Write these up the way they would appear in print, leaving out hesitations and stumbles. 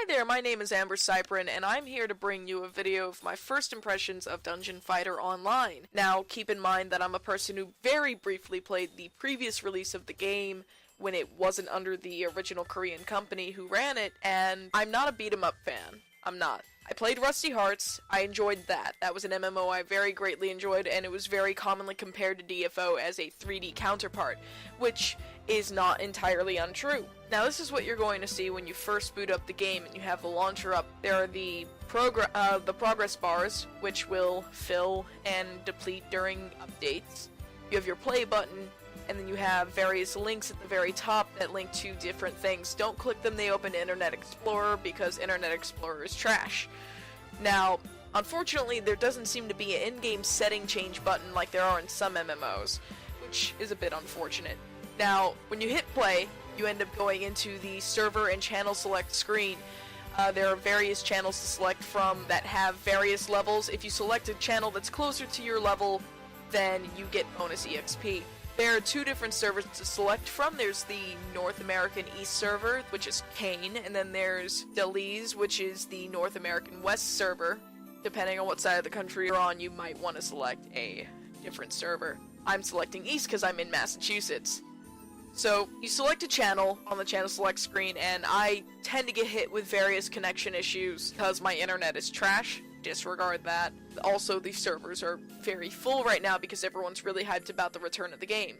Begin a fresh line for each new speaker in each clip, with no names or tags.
there, my name is Cyprian, and I'm here to bring you a video of my first impressions of Dungeon Fighter Online. Now, keep in mind that I'm a person who very briefly played the previous release of the game when it wasn't under the original Korean company who ran it, and I'm not a beat-em-up fan. I'm not. I played Rusty Hearts. I enjoyed that. That was an MMO I very greatly enjoyed, and it was very commonly compared to DFO as a 3D counterpart, which is not entirely untrue. Now, this is what you're going to see when you first boot up the game and you have the launcher up. There are the progress bars, which will fill and deplete during updates. You have your play button, and then you have various links at the very top that link to different things. Don't click them, they open Internet Explorer, because Internet Explorer is trash. Now, unfortunately, there doesn't seem to be an in-game setting change button like there are in some MMOs, which is a bit unfortunate. Now, when you hit play, you end up going into the server and channel select screen. There are various channels to select from that have various levels. If you select a channel that's closer to your level, then you get bonus EXP. There are two different servers to select from. There's the North American East server, which is Kane, and then there's Belize, which is the North American West server. Depending on what side of the country you're on, you might want to select a different server. I'm selecting East because I'm in Massachusetts. So, you select a channel on the channel select screen, and I tend to get hit with various connection issues because my internet is trash. Disregard that. Also, the servers are very full right now because everyone's really hyped about the return of the game.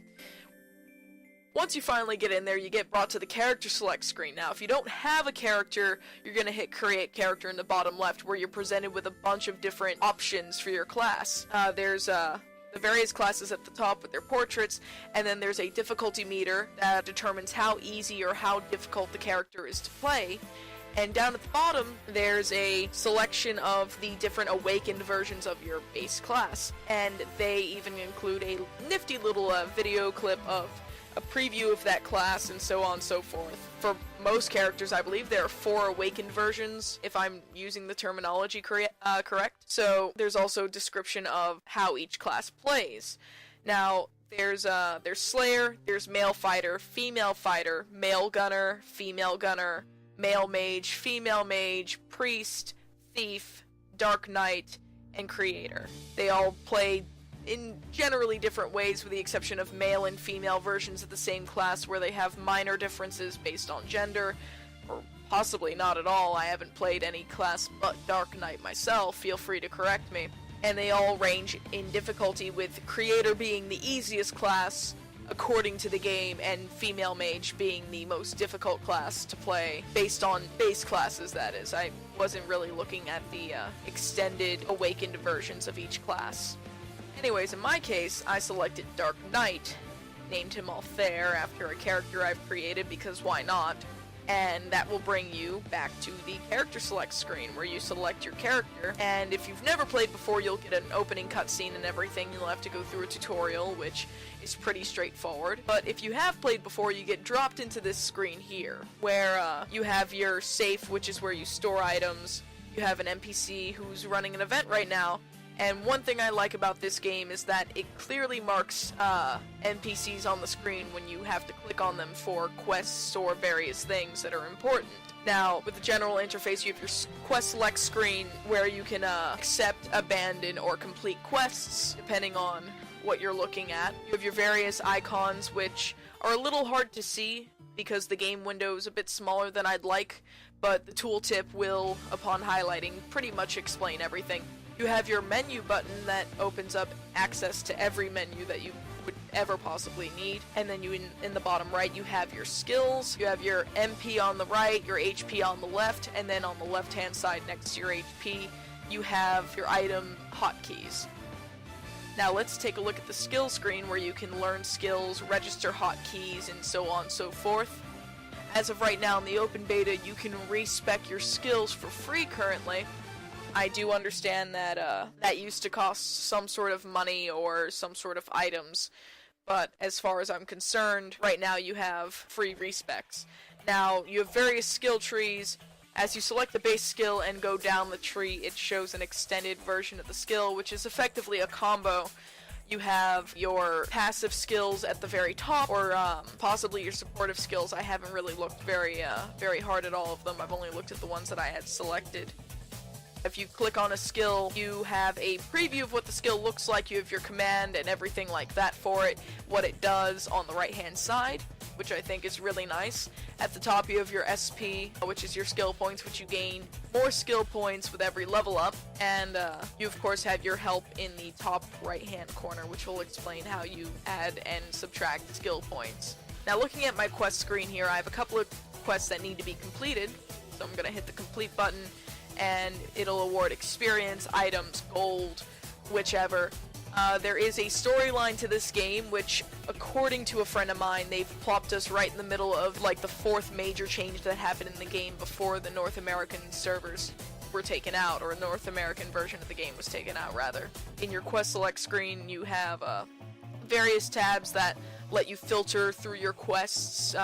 Once you finally get in there, you get brought to the character select screen. Now, if you don't have a character, you're going to hit create character in the bottom left, where you're presented with a bunch of different options for your class. There's the various classes at the top with their portraits, and then there's a difficulty meter that determines how easy or how difficult the character is to play. And down at the bottom, there's a selection of the different awakened versions of your base class. And they even include a nifty little video clip of a preview of that class and so on and so forth. For most characters, I believe there are 4 awakened versions, if I'm using the terminology correct. So there's also a description of how each class plays. Now, there's Slayer, there's male fighter, male gunner, female gunner, male mage, female mage, priest, thief, dark knight, and creator. They all play in generally different ways, with the exception of male and female versions of the same class where they have minor differences based on gender, or possibly not at all. I haven't played any class but dark knight myself, feel free to correct me. And they all range in difficulty, with creator being the easiest class according to the game, and female mage being the most difficult class to play, based on base classes, that is. I wasn't really looking at the extended awakened versions of each class. Anyways, in my case, I selected Dark Knight, named him Altair after a character I've created because why not, and that will bring you back to the character select screen where you select your character. And if you've never played before, you'll get an opening cutscene and everything. You'll have to go through a tutorial, which is pretty straightforward. But if you have played before, you get dropped into this screen here, where you have your safe, which is where you store items. You have an NPC who's running an event right now. And one thing I like about this game is that it clearly marks NPCs on the screen when you have to click on them for quests or various things that are important. Now, with the general interface, you have your quest select screen where you can accept, abandon, or complete quests, depending on what you're looking at. You have your various icons, which are a little hard to see because the game window is a bit smaller than I'd like, but the tooltip will, upon highlighting, pretty much explain everything. You have your menu button that opens up access to every menu that you would ever possibly need. And then in the bottom right, you have your skills. You have your MP on the right, your HP on the left, and then on the left-hand side next to your HP, you have your item hotkeys. Now let's take a look at the skill screen where you can learn skills, register hotkeys, and so on and so forth. As of right now in the open beta, you can respec your skills for free currently. I do understand that that used to cost some sort of money or some sort of items, but as far as I'm concerned, right now you have free respecs. Now, you have various skill trees. As you select the base skill and go down the tree, it shows an extended version of the skill, which is effectively a combo. You have your passive skills at the very top, or possibly your supportive skills. I haven't really looked very hard at all of them. I've only looked at the ones that I had selected. If you click on a skill, you have a preview of what the skill looks like. You have your command and everything like that for it, what it does on the right-hand side, which I think is really nice. At the top you have your SP, which is your skill points, which you gain more skill points with every level up, and you of course have your help in the top right-hand corner, which will explain how you add and subtract skill points. Now looking at my quest screen here, I have a couple of quests that need to be completed, so I'm going to hit the complete button, and it'll award experience, items, gold, whichever. There is a storyline to this game, which, according to a friend of mine, they've plopped us right in the middle of, like, the fourth major change that happened in the game before the North American servers were taken out, or a North American version of the game was taken out, rather. In your quest select screen, you have various tabs that let you filter through your quests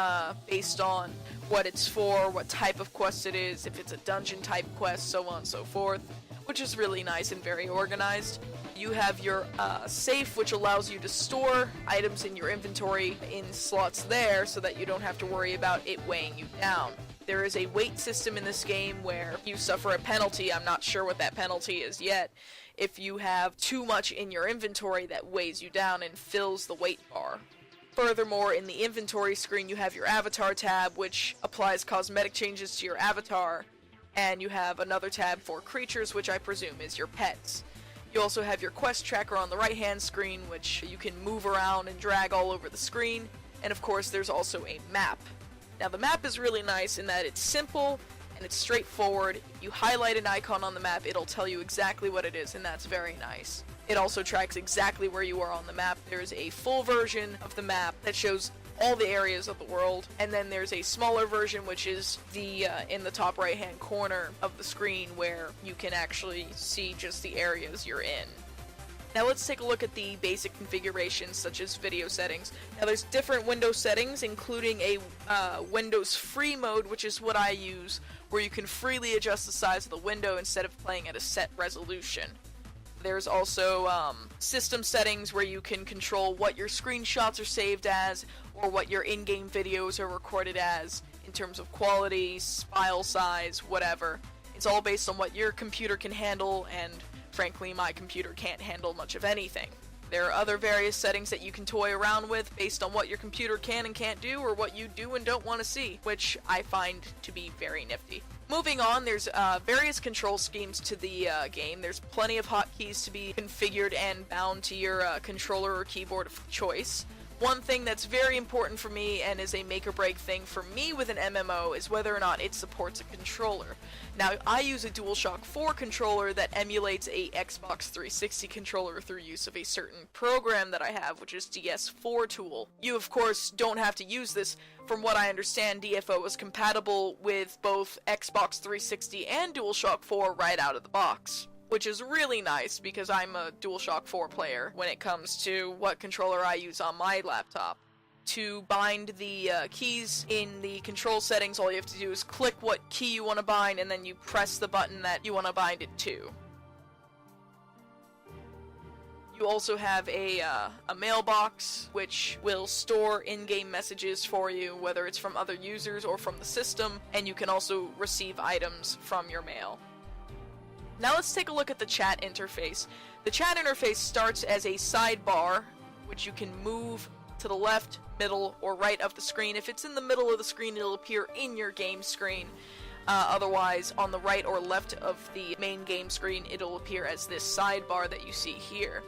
based on what it's for, what type of quest it is, if it's a dungeon type quest, so on and so forth, which is really nice and very organized. You have your safe, which allows you to store items in your inventory in slots there so that you don't have to worry about it weighing you down. There is a weight system in this game where you suffer a penalty. I'm not sure what that penalty is yet. If you have too much in your inventory that weighs you down and fills the weight bar. Furthermore, in the inventory screen you have your avatar tab, which applies cosmetic changes to your avatar, and you have another tab for creatures, which I presume is your pets. You also have your quest tracker on the right hand screen, which you can move around and drag all over the screen, and of course there's also a map. Now the map is really nice in that it's simple and it's straightforward. If you highlight an icon on the map, it'll tell you exactly what it is, and that's very nice. It also tracks exactly where you are on the map. There's a full version of the map that shows all the areas of the world, and then there's a smaller version which is the in the top right hand corner of the screen where you can actually see just the areas you're in. Now let's take a look at the basic configurations such as video settings. Now there's different Windows settings, including a Windows free mode, which is what I use, where you can freely adjust the size of the window instead of playing at a set resolution. There's also system settings where you can control what your screenshots are saved as, or what your in-game videos are recorded as, in terms of quality, file size, whatever. It's all based on what your computer can handle, and frankly my computer can't handle much of anything. There are other various settings that you can toy around with based on what your computer can and can't do, or what you do and don't want to see, which I find to be very nifty. Moving on, there's various control schemes to the game. There's plenty of hotkeys to be configured and bound to your controller or keyboard of choice. One thing that's very important for me, and is a make-or-break thing for me with an MMO, is whether or not it supports a controller. Now, I use a DualShock 4 controller that emulates a Xbox 360 controller through use of a certain program that I have, which is DS4 Tool. You, of course, don't have to use this. From what I understand, DFO is compatible with both Xbox 360 and DualShock 4 right out of the box, which is really nice because I'm a DualShock 4 player when it comes to what controller I use on my laptop. To bind the keys in the control settings, all you have to do is click what key you want to bind, and then you press the button that you want to bind it to. You also have a mailbox, which will store in-game messages for you, whether it's from other users or from the system, and you can also receive items from your mail. Now let's take a look at the chat interface. The chat interface starts as a sidebar, which you can move to the left, middle, or right of the screen. If it's in the middle of the screen, it'll appear in your game screen. Otherwise, on the right or left of the main game screen, it'll appear as this sidebar that you see here.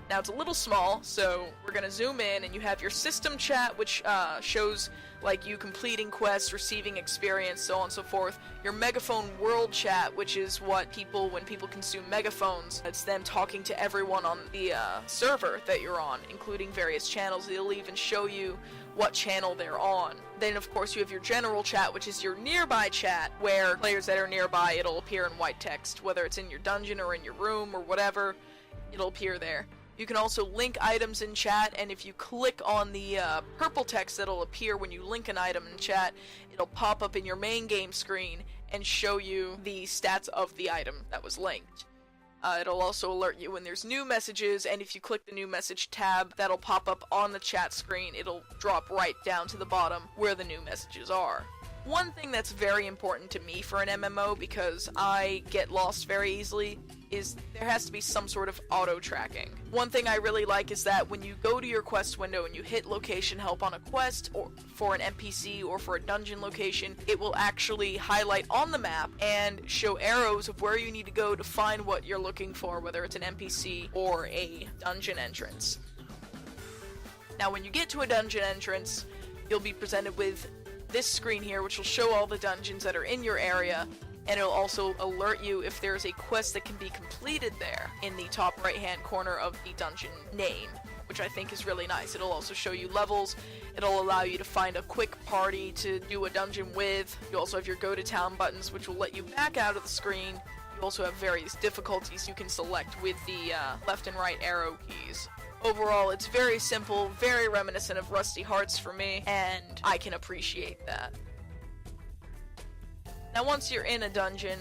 Now it's a little small, so we're gonna zoom in, and you have your system chat, which shows like you completing quests, receiving experience, so on and so forth. Your megaphone world chat, which is what when people consume megaphones, it's them talking to everyone on the server that you're on, including various channels. They'll even show you what channel they're on. Then of course you have your general chat, which is your nearby chat, where players that are nearby, it'll appear in white text, whether it's in your dungeon or in your room or whatever, it'll appear there. You can also link items in chat, and if you click on the purple text that'll appear when you link an item in chat, it'll pop up in your main game screen and show you the stats of the item that was linked. It'll also alert you when there's new messages, and if you click the new message tab, that'll pop up on the chat screen. It'll drop right down to the bottom where the new messages are. One thing that's very important to me for an MMO, because I get lost very easily, is there has to be some sort of auto-tracking. One thing I really like is that when you go to your quest window and you hit location help on a quest, or for an NPC or for a dungeon location, it will actually highlight on the map and show arrows of where you need to go to find what you're looking for, whether it's an NPC or a dungeon entrance. Now when you get to a dungeon entrance, you'll be presented with this screen here, which will show all the dungeons that are in your area, and it'll also alert you if there's a quest that can be completed there in the top right hand corner of the dungeon name, which I think is really nice. It'll also show you levels. It'll allow you to find a quick party to do a dungeon with. You also have your go to town buttons, which will let you back out of the screen. You also have various difficulties you can select with the left and right arrow keys. Overall, it's very simple, very reminiscent of Rusty Hearts for me, and I can appreciate that. Now once you're in a dungeon,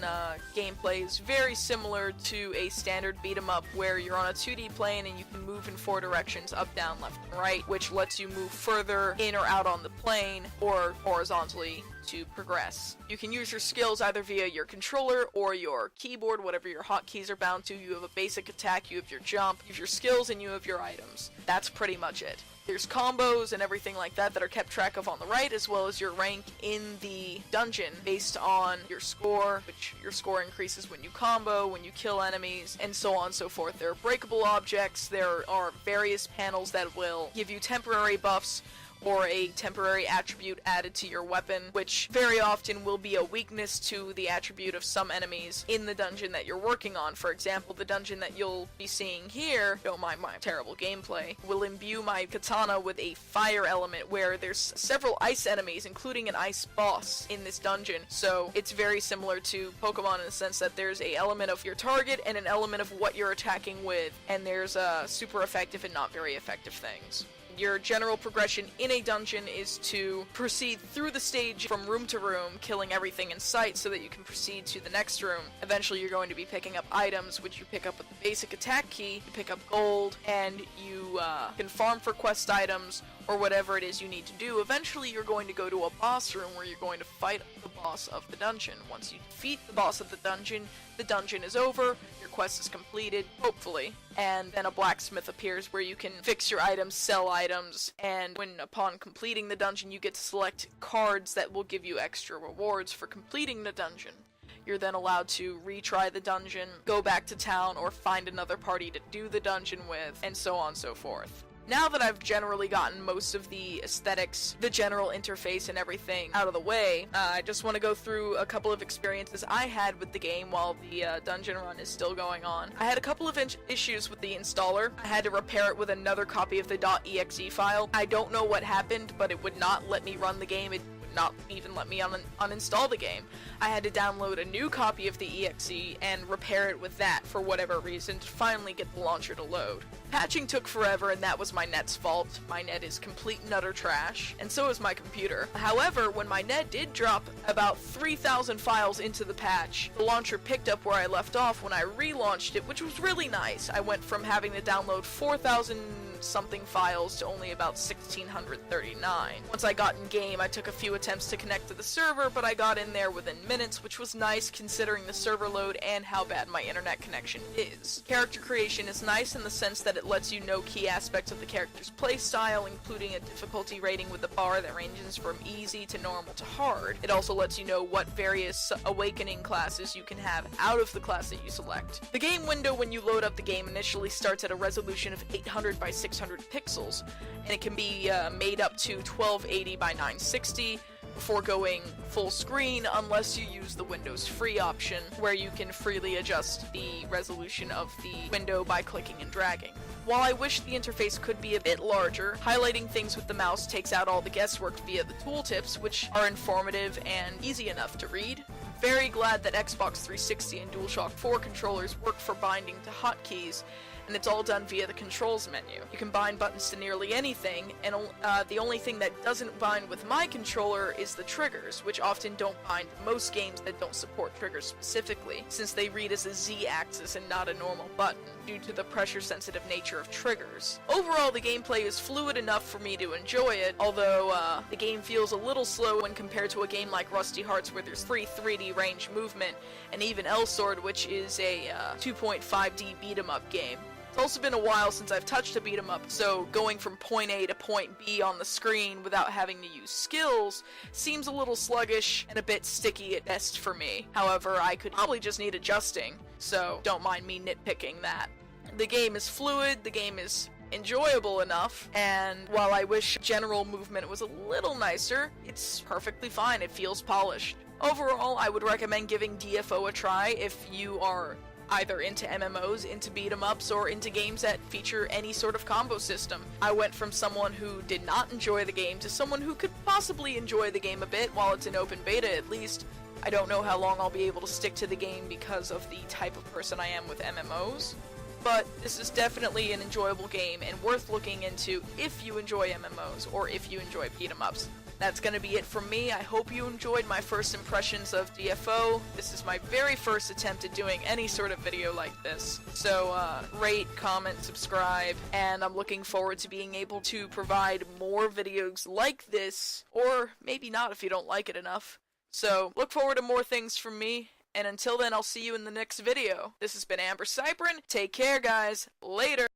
gameplay is very similar to a standard beat-em-up where you're on a 2D plane and you can move in 4 directions, up, down, left, and right, which lets you move further in or out on the plane, or horizontally to progress. You can use your skills either via your controller or your keyboard, whatever your hotkeys are bound to. You have a basic attack, you have your jump, you have your skills, and you have your items. That's pretty much it. There's combos and everything like that are kept track of on the right, as well as your rank in the dungeon based on your score, which your score increases when you combo, when you kill enemies, and so on and so forth. There are breakable objects, there are various panels that will give you temporary buffs, or a temporary attribute added to your weapon, which very often will be a weakness to the attribute of some enemies in the dungeon that you're working on. For example, the dungeon that you'll be seeing here, don't mind my terrible gameplay, will imbue my katana with a fire element where there's several ice enemies, including an ice boss in this dungeon. So it's very similar to Pokemon in the sense that there's a element of your target and an element of what you're attacking with, and there's super effective and not very effective things. Your general progression in a dungeon is to proceed through the stage from room to room, killing everything in sight so that you can proceed to the next room. Eventually you're going to be picking up items, which you pick up with the basic attack key, you pick up gold, and you can farm for quest items or whatever it is you need to do. Eventually you're going to go to a boss room where you're going to fight the boss of the dungeon. Once you defeat the boss of the dungeon is over, your quest is completed, hopefully, and then a blacksmith appears where you can fix your items, sell items, and upon completing the dungeon you get to select cards that will give you extra rewards for completing the dungeon. You're then allowed to retry the dungeon, go back to town, or find another party to do the dungeon with, and so on and so forth. Now that I've generally gotten most of the aesthetics, the general interface, and everything out of the way, I just want to go through a couple of experiences I had with the game while the dungeon run is still going on. I had a couple of issues with the installer. I had to repair it with another copy of the .exe file. I don't know what happened, but it would not let me run the game. It would not even let me uninstall the game. I had to download a new copy of the exe and repair it with that for whatever reason to finally get the launcher to load. Patching took forever, and that was my net's fault. My net is complete and utter trash, and so is my computer. However, when my net did drop about 3,000 files into the patch, the launcher picked up where I left off when I relaunched it, which was really nice. I went from having to download 4,000 something files to only about 1,639. Once I got in game, I took a few attempts to connect to the server, but I got in there within minutes, which was nice considering the server load and how bad my internet connection is. Character creation is nice in the sense that it lets you know key aspects of the character's playstyle, including a difficulty rating with a bar that ranges from easy to normal to hard. It also lets you know what various awakening classes you can have out of the class that you select. The game window when you load up the game initially starts at a resolution of 800 by 600 pixels, and it can be made up to 1280 by 960 before going full screen, unless you use the Windows Free option, where you can freely adjust the resolution of the window by clicking and dragging. While I wish the interface could be a bit larger, highlighting things with the mouse takes out all the guesswork via the tooltips, which are informative and easy enough to read. Very glad that Xbox 360 and DualShock 4 controllers work for binding to hotkeys, and it's all done via the controls menu. You can bind buttons to nearly anything, and the only thing that doesn't bind with my controller is the triggers, which often don't bind to most games that don't support triggers specifically, since they read as a Z-axis and not a normal button, due to the pressure-sensitive nature of triggers. Overall, the gameplay is fluid enough for me to enjoy it, although the game feels a little slow when compared to a game like Rusty Hearts where there's free 3D range movement, and even L-Sword, which is a 2.5D beat-em-up game. It's also been a while since I've touched a beat-em-up, so going from point A to point B on the screen without having to use skills seems a little sluggish and a bit sticky at best for me. However, I could probably just need adjusting, so don't mind me nitpicking that. The game is fluid, the game is enjoyable enough, and while I wish general movement was a little nicer, it's perfectly fine, it feels polished. Overall, I would recommend giving DFO a try if you are either into MMOs, into beat-em-ups, or into games that feature any sort of combo system. I went from someone who did not enjoy the game to someone who could possibly enjoy the game a bit while it's in open beta at least. I don't know how long I'll be able to stick to the game because of the type of person I am with MMOs, but this is definitely an enjoyable game and worth looking into if you enjoy MMOs or if you enjoy beat-em-ups. That's gonna be it from me. I hope you enjoyed my first impressions of DFO. This is my very first attempt at doing any sort of video like this. So, rate, comment, subscribe, and I'm looking forward to being able to provide more videos like this, or maybe not if you don't like it enough. So, look forward to more things from me, and until then, I'll see you in the next video. This has been Cyprian. Take care, guys. Later!